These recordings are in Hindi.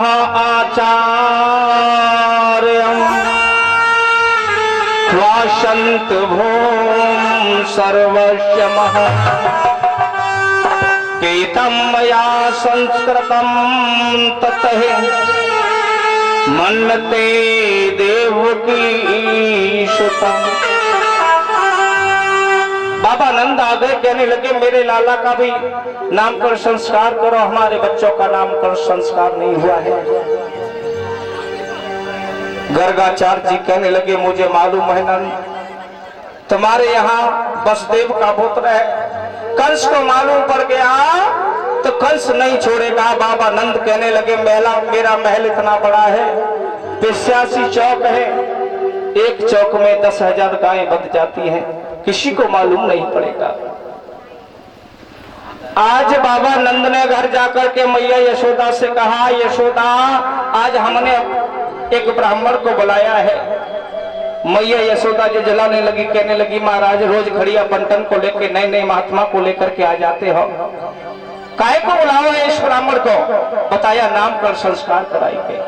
आचार्यं वासन्त भूम सर्वस्य पीतं मया संस्कृतं ततः मन्यते देवकी सुतम्। बाबा नंद आ गए, कहने लगे मेरे लाला का भी नामकरण संस्कार करो, हमारे बच्चों का नामकरण संस्कार नहीं हुआ है। गर्गाचार्य जी कहने लगे मुझे मालूम है नंद, तुम्हारे यहाँ वसुदेव का पुत्र है, कंस को मालूम पड़ गया तो कंस नहीं छोड़ेगा। बाबा नंद कहने लगे मेरा महल इतना बड़ा है, 82 चौक है, एक चौक में 10,000 गायें बंध जाती हैं, किसी को मालूम नहीं पड़ेगा। आज बाबा नंद ने घर जाकर के मैया यशोदा से कहा, यशोदा आज हमने एक ब्राह्मण को बुलाया है। मैया यशोदा जो जलाने लगी, कहने लगी महाराज रोज घड़िया बंटन को लेके नए नए महात्मा को लेकर के आ जाते हो, काहे को बुलाओ है इस ब्राह्मण को? बताया नामकरण संस्कार कराएंगे।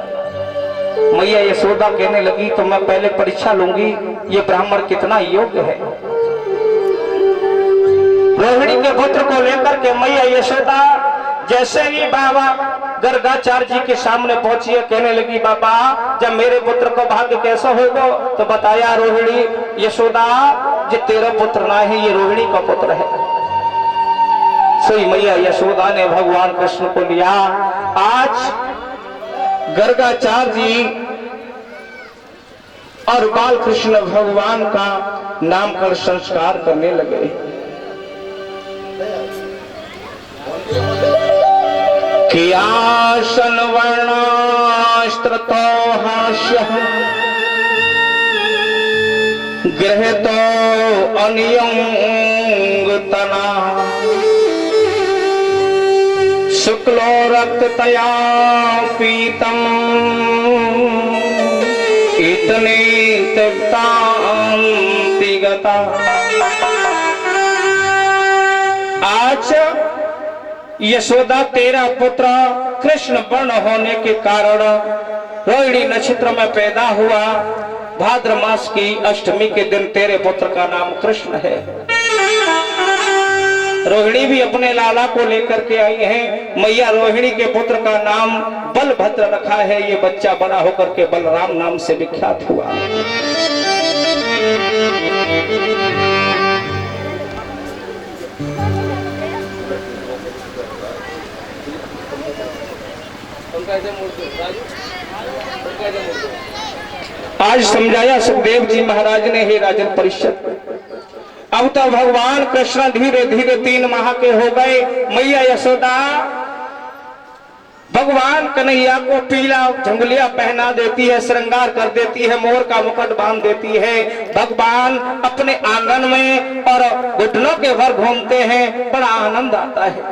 मैया यशोदा कहने लगी तो मैं पहले परीक्षा लूंगी ये ब्राह्मण कितना योग्य है। रोहिणी के पुत्र को लेकर के मैया यशोदा जैसे ही बाबा गर्गाचार्य जी के सामने पहुंची, कहने लगी बाबा जब मेरे पुत्र को भाग्य कैसा होगा? तो बताया रोहिणी यशोदा जो तेरा पुत्र ना है, ये रोहिणी का पुत्र है। सही मैया यशोदा ने भगवान कृष्ण को लिया। आज गर्गाचार्य जी और बाल कृष्ण भगवान का नामकरण संस्कार करने लगे। कियासन वर्णास्त्रतो हास्यः गृहीतो अनियंगतना शुक्लो रक्ततया पीतम इतने त्यक्तांतिगता। आज यशोदा तेरा पुत्र कृष्ण वर्ण होने के कारण रोहिणी नक्षत्र में पैदा हुआ। भाद्र मास की अष्टमी के दिन तेरे पुत्र का नाम कृष्ण है। रोहिणी भी अपने लाला को लेकर के आई है। मैया रोहिणी के पुत्र का नाम बलभद्र रखा है। ये बच्चा बड़ा होकर के बलराम नाम से विख्यात हुआ। आज समझाया सुखदेव जी महाराज ने, हे राजन परिषद, अब तो भगवान कृष्ण धीरे धीरे 3 माह के हो गए। मैया यशोदा भगवान कन्हैया को पीला झुंगलिया पहना देती है, श्रृंगार कर देती है, मोर का मुकुट बांध देती है। भगवान अपने आंगन में और घुटनों के भर घूमते हैं, बड़ा आनंद आता है।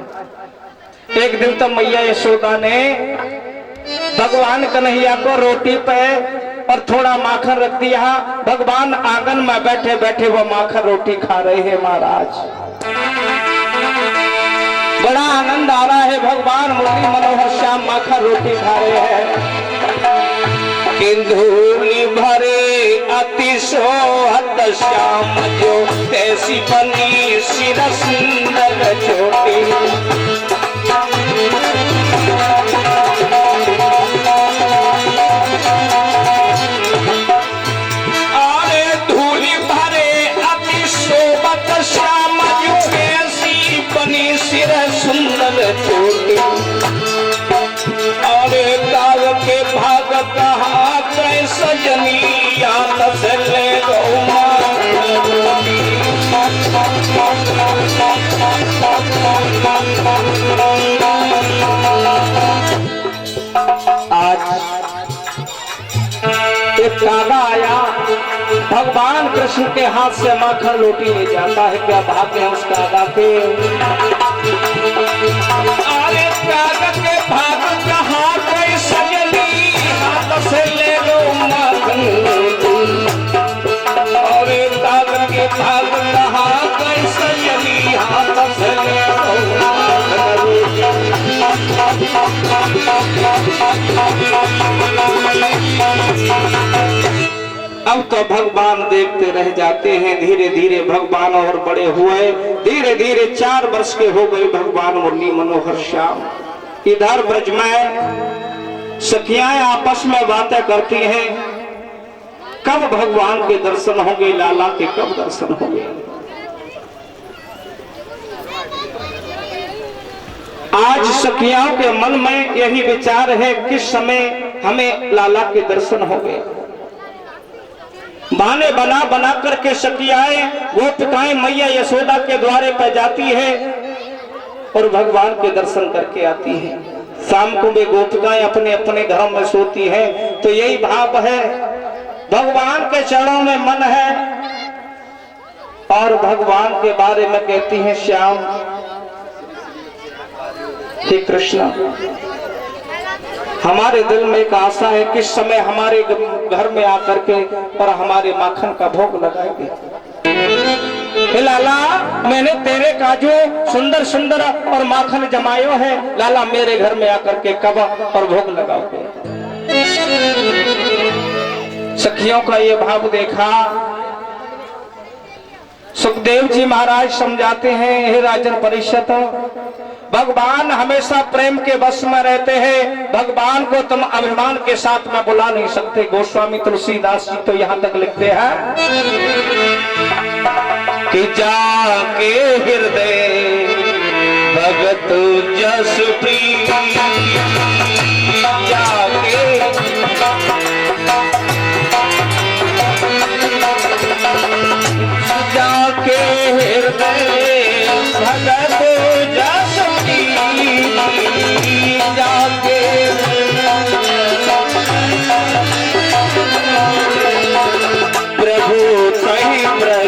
एक दिन तो मैया यशोदा ने भगवान कन्हैया को रोटी पे और थोड़ा माखन रख दिया। भगवान आंगन में बैठे बैठे वो माखन रोटी खा रहे हैं। महाराज बड़ा आनंद आ रहा है। भगवान मुरली मनोहर श्याम माखन रोटी खा रहे हैं। किंधूली भरे अति सोहत श्याम जो तैसी बनी सिर सुंदर चोटी। और काल के भाग कहा सजनी याद से ले आज एक कागा आया, भगवान कृष्ण के हाथ से माखन रोटी ले जाता है। क्या भाग्य है उस कागा के? अरे कागा के भाग कहा कोई सजनी हाथ से ले लो माखन रोटी। अरे कागा के भाग कहा कोई सजनी हाथ से ले लो माखन रोटी। अब तो भगवान देखते रह जाते हैं। धीरे धीरे भगवान और बड़े हुए, धीरे धीरे 4 वर्ष के हो गए भगवान मुरली मनोहर श्याम। इधर ब्रज में सखियाएं आपस में बातें करती हैं, कब भगवान के दर्शन होंगे, लाला के कब दर्शन होंगे। आज सखियाओं के मन में यही विचार है, किस समय हमें लाला के दर्शन होंगे। बहाने बना बना करके सखियाएं गोपिकाएं मैया यशोदा के द्वारे पे जाती है और भगवान के दर्शन करके आती है। शाम को वे गोपिकाएं अपने अपने घरों में सोती हैं। तो यही भाव है, भगवान के चरणों में मन है और भगवान के बारे में कहती हैं श्याम, हे कृष्ण, हमारे दिल में एक आशा है, किस समय हमारे घर में आकर के और हमारे माखन का भोग लगाएंगे। हे लाला, मैंने तेरे काजू सुंदर सुंदर और माखन जमायो है, लाला मेरे घर में आकर के कब और भोग लगाओगे। सखियों का ये भाव देखा, सुखदेव जी महाराज समझाते हैं, हे राजन परिषद, भगवान हमेशा प्रेम के वश में रहते हैं, भगवान को तुम अभिमान के साथ में बुला नहीं सकते। गोस्वामी तुलसीदास जी तो यहाँ तक लिखते हैं कि जाके हृदय भगत जस प्रीति, जाके जाके हृदय भगत जस प्रीति, जाके प्रभु कहीं ब्रज